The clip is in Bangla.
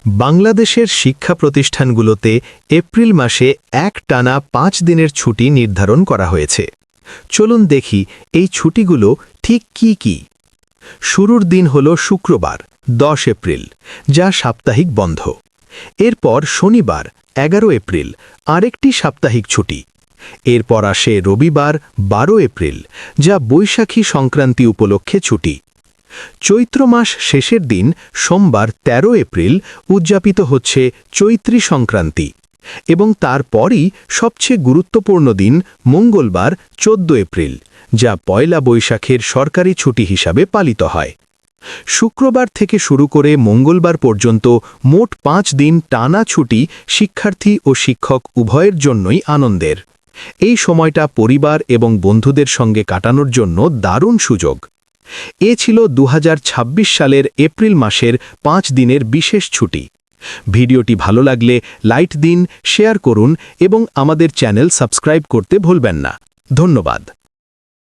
বাংলাদেশের শিক্ষা প্রতিষ্ঠানগুলোতে এপ্রিল মাসে একটানা 5 দিনের ছুটি নির্ধারণ করা হয়েছে। চলুন দেখি এই ছুটিগুলো ঠিক কি কি। শুরুর দিন হল শুক্রবার 10 এপ্রিল, যা সাপ্তাহিক বন্ধ। এরপর শনিবার 11 এপ্রিল আরেকটি সাপ্তাহিক ছুটি। এরপর আসে রবিবার 12 এপ্রিল, যা বৈশাখী সংক্রান্তি উপলক্ষে ছুটি। চৈত্র মাস শেষের দিন সোমবার 13 এপ্রিল উদযাপিত হচ্ছে চৈত্রী সংক্রান্তি এবং তারপরই সবচেয়ে গুরুত্বপূর্ণ দিন মঙ্গলবার 14 এপ্রিল, যা পয়লা বৈশাখের সরকারি ছুটি হিসাবে পালিত হয়। শুক্রবার থেকে শুরু করে মঙ্গলবার পর্যন্ত মোট 5 দিন টানা ছুটি শিক্ষার্থী ও শিক্ষক উভয়ের জন্যই আনন্দের। এই সময়টা পরিবার এবং বন্ধুদের সঙ্গে কাটানোর জন্য দারুণ সুযোগ। এ ছিল 2026 সালের এপ্রিল মাসের 5 দিনের বিশেষ ছুটি। ভিডিওটি ভালো লাগলে লাইক দিন, শেয়ার করুন এবং আমাদের চ্যানেল সাবস্ক্রাইব করতে ভুলবেন না। ধন্যবাদ।